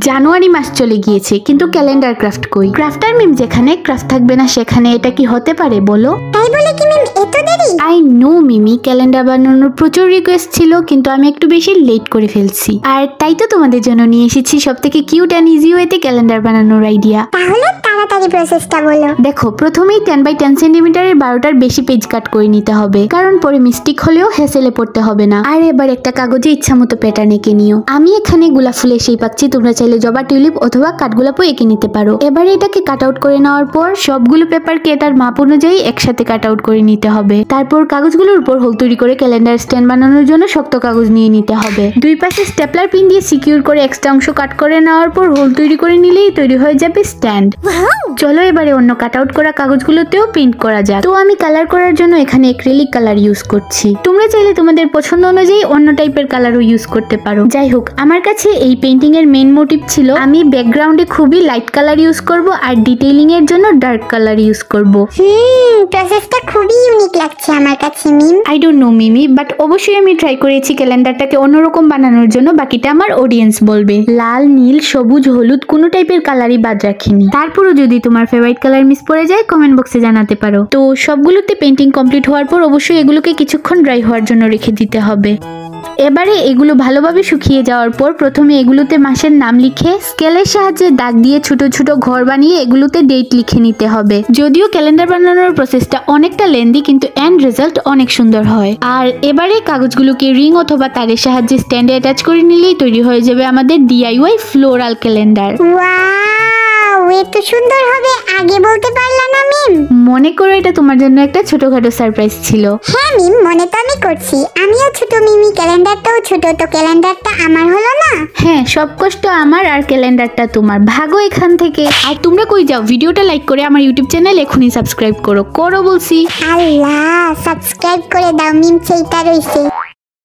জানুয়ারি মাস চলে গিয়েছে কিন্তু ক্যালেন্ডার ক্রাফট কই? ক্রাফটার মিম যেখানে ক্রাফট থাকবে না সেখানে এটা কি হতে পারে বলো? তাই বলে কি মিম এত দেরি? আই নো মিমি, ক্যালেন্ডার বানানোর প্রচুর রিকোয়েস্ট ছিল কিন্তু আমি একটু বেশি লেট করে ফেলছি। আর তাই তো তোমাদের জন্য নিয়ে এসেছি সবথেকে কিউট এন্ড ইজি ওয়েতে ক্যালেন্ডার বানানোর আইডিয়া। তাহলে তাড়াতাড়ি প্রসেসটা বলো। দেখো, প্রথমেই 10x10 সেন্টিমিটারের 12টার বেশি পেজ কাট করে নিতে হবে, কারণ পরে মিস্টেক হলেও হেসেলে পড়তে হবে না। আর এবার একটা কাগজে ইচ্ছা মতো প্যাটার্ন এঁকে নিও। আমি এখানে গোলাপ ফুলের সেই পাচ্ছি, তোমরা চাইলে জবা, টিউলিপ অথবা কাঠগোলাপও এঁকে নিতে পারো। এবারে এটাকে কাট আউট করে নেওয়ার পর সবগুলো পেপারকে তার মাপ অনুযায়ী একসাথে কাট আউট করে নিতে হবে। তারপর কাগজগুলোর উপর হোল তৈরি করে ক্যালেন্ডার স্ট্যান্ড বানানোর জন্য শক্ত কাগজ নিয়ে নিতে হবে। দুই পাশে স্টেপলার পিন দিয়ে সিকিউর করে এক্সট্রা অংশ কাট করে নেওয়ার পর হোল তৈরি করে নিলেই তৈরি হয়ে যাবে স্ট্যান্ড। চলো এবারে অন্য কাট আউট করা কাগজগুলোতেও প্রিন্ট করা যাক। তো আমি কালার করার জন্য এখানে অ্যাক্রিলিক কালার ইউজ করছি। তোমরা চাইলে তোমাদের পছন্দ অনুযায়ী অন্য টাইপের কালারও ইউজ করতে পারো। যাই হোক, আমার কাছে এই পেইন্টিং এর মেইন মোটিভ ছিল আমি ব্যাকগ্রাউন্ডে খুবই লাইট কালার ইউজ করব আর ডিটেইলিং এর জন্য ডার্ক কালার ইউজ করব। প্রসেসটা খুবই ইউনিক লাগছে আমার কাছে Mim. I don't know Mimi, but অবশ্যই আমি ট্রাই করেছি ক্যালেন্ডারটাকে অন্যরকম বানানোর জন্য। বাকিটা আমার অডিয়েন্স বলবে। লাল, নীল, সবুজ, হলুদ কোনো টাইপের কালারই বাদ রাখিনি। তারপরও যদি তোমার ফেভারিট কালার মিস পড়ে যায় কমেন্ট বক্সে জানাতে পারো। তো সবগুলোতে পেইন্টিং কমপ্লিট হওয়ার পর অবশ্যই এগুলোকে কিছুক্ষণ ড্রাই হওয়ার জন্য রেখে দিতে হবে। এবারে এগুলো ভালোভাবে শুকিয়ে যাওয়ার পর প্রথমে এগুলোতে মাসের নাম লিখে স্কেলের সাহায্যে দাগ দিয়ে ছোট ছোট ঘর বানিয়ে এগুলোতে ডেট লিখে নিতে হবে। যদিও ক্যালেন্ডার বানানোর প্রসেসটা অনেকটা লেন্দি কিন্তু এন্ড রেজাল্ট অনেক সুন্দর হয়। আর এবারে কাগজগুলোকে রিং অথবা তারের সাহায্যে স্ট্যান্ডে অ্যাটাচ করে নিলেই তৈরি হয়ে যাবে আমাদের ডিআইওয়াই ফ্লোরাল ক্যালেন্ডার। ওয়াও, এত সুন্দর হবে আগে বলতে পারলা না মিম? মনে করো এটা তোমার জন্য একটা ছোটখাটো সারপ্রাইজ ছিল। হ্যাঁ মিম, মনে তো আমি করছি। আমিও ছোট মিমি, ক্যালেন্ডারটাও ছোট, তো ক্যালেন্ডারটা আমার হলো না? হ্যাঁ, সব কষ্ট আমার আর ক্যালেন্ডারটা তোমার। ভাগো এখান থেকে। আর তোমরা কই যাও? ভিডিওটা লাইক করে আমার ইউটিউব চ্যানেল এখনই সাবস্ক্রাইব করো বলছি। আল্লাহ, সাবস্ক্রাইব করে দাও মিম, সেইটা রইছে।